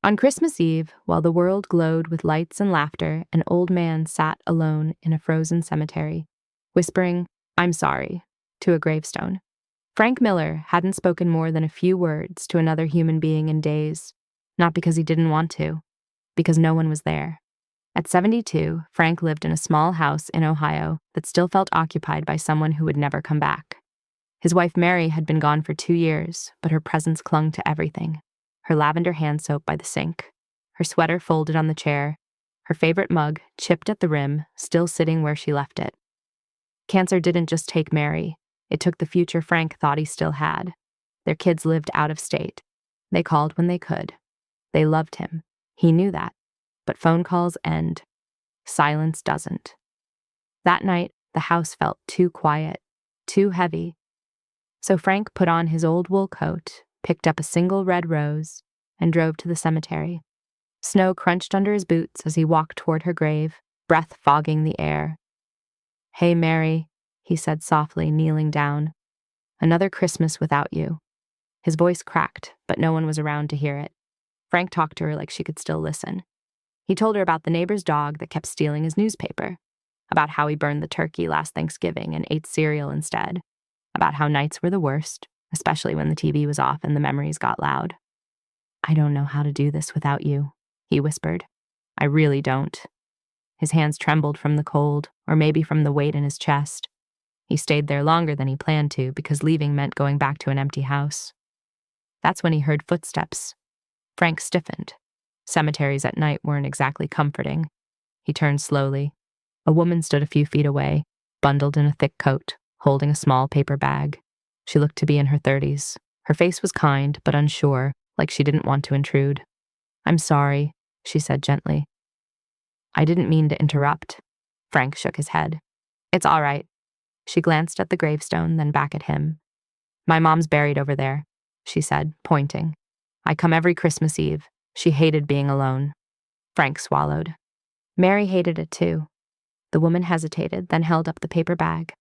On Christmas Eve, while the world glowed with lights and laughter, an old man sat alone in a frozen cemetery, whispering, "I'm sorry," to a gravestone. Frank Miller hadn't spoken more than a few words to another human being in days, not because he didn't want to, because no one was there. At 72, Frank lived in a small house in Ohio that still felt occupied by someone who would never come back. His wife Mary had been gone for 2 years, but her presence clung to everything. Her lavender hand soap by the sink, her sweater folded on the chair, her favorite mug, chipped at the rim, still sitting where she left it. Cancer didn't just take Mary, it took the future Frank thought he still had. Their kids lived out of state. They called when they could. They loved him. He knew that. But phone calls end. Silence doesn't. That night, the house felt too quiet, too heavy. So Frank put on his old wool coat, picked up a single red rose, and drove to the cemetery. Snow crunched under his boots as he walked toward her grave, breath fogging the air. "Hey, Mary," he said softly, kneeling down. "Another Christmas without you." His voice cracked, but no one was around to hear it. Frank talked to her like she could still listen. He told her about the neighbor's dog that kept stealing his newspaper, about how he burned the turkey last Thanksgiving and ate cereal instead, about how nights were the worst, especially when the TV was off and the memories got loud. "I don't know how to do this without you," he whispered. "I really don't." His hands trembled from the cold, or maybe from the weight in his chest. He stayed there longer than he planned to because leaving meant going back to an empty house. That's when he heard footsteps. Frank stiffened. Cemeteries at night weren't exactly comforting. He turned slowly. A woman stood a few feet away, bundled in a thick coat, holding a small paper bag. She looked to be in her 30s. Her face was kind, but unsure, like she didn't want to intrude. "I'm sorry," she said gently. "I didn't mean to interrupt." Frank shook his head. "It's all right." She glanced at the gravestone, then back at him. "My mom's buried over there," she said, pointing. "I come every Christmas Eve. She hated being alone." Frank swallowed. Mary hated it too. The woman hesitated, then held up the paper bag.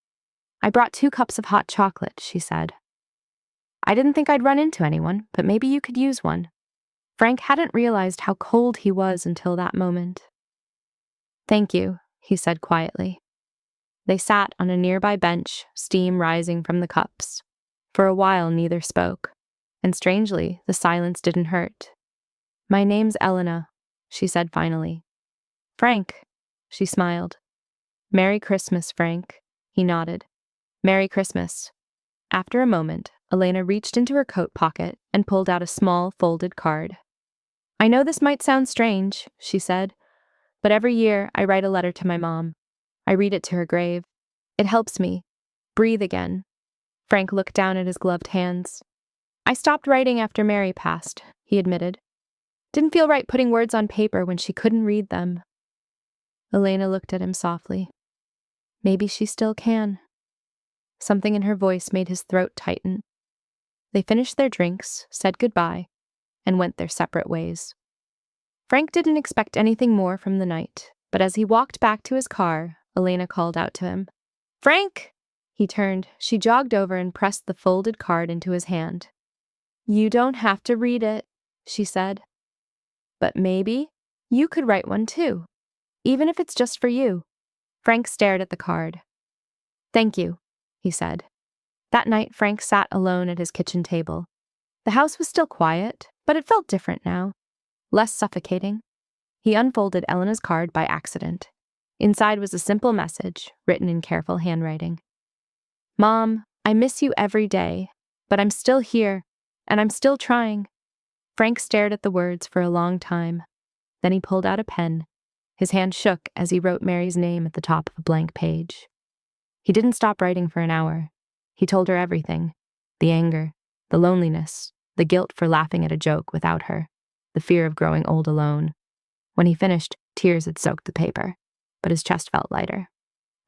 "I brought 2 cups of hot chocolate," she said. "I didn't think I'd run into anyone, but maybe you could use one." Frank hadn't realized how cold he was until that moment. "Thank you," he said quietly. They sat on a nearby bench, steam rising from the cups. For a while, neither spoke, and strangely, the silence didn't hurt. "My name's Elena," she said finally. "Frank," she smiled. "Merry Christmas, Frank," he nodded. "Merry Christmas." After a moment, Elena reached into her coat pocket and pulled out a small, folded card. "I know this might sound strange," she said, "but every year I write a letter to my mom. I read it to her grave. It helps me breathe again." Frank looked down at his gloved hands. "I stopped writing after Mary passed," he admitted. "Didn't feel right putting words on paper when she couldn't read them." Elena looked at him softly. Maybe she still can. Something in her voice made his throat tighten. They finished their drinks, said goodbye, and went their separate ways. Frank didn't expect anything more from the night, but as he walked back to his car, Elena called out to him. "Frank!" He turned. She jogged over and pressed the folded card into his hand. "You don't have to read it," she said. "But maybe you could write one too, even if it's just for you." Frank stared at the card. "Thank you," he said. That night, Frank sat alone at his kitchen table. The house was still quiet, but it felt different now, less suffocating. He unfolded Elena's card by accident. Inside was a simple message, written in careful handwriting. "Mom, I miss you every day, but I'm still here, and I'm still trying." Frank stared at the words for a long time. Then he pulled out a pen. His hand shook as he wrote Mary's name at the top of a blank page. He didn't stop writing for an hour. He told her everything. The anger, the loneliness, the guilt for laughing at a joke without her, the fear of growing old alone. When he finished, tears had soaked the paper, but his chest felt lighter.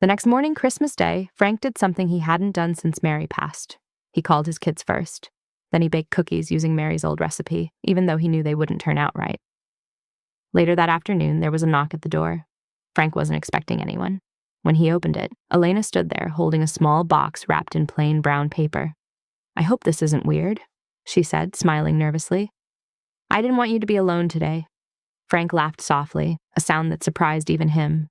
The next morning, Christmas Day, Frank did something he hadn't done since Mary passed. He called his kids first. Then he baked cookies using Mary's old recipe, even though he knew they wouldn't turn out right. Later that afternoon, there was a knock at the door. Frank wasn't expecting anyone. When he opened it, Elena stood there holding a small box wrapped in plain brown paper. "I hope this isn't weird," she said, smiling nervously. I didn't want you to be alone today. Frank laughed softly, a sound that surprised even him.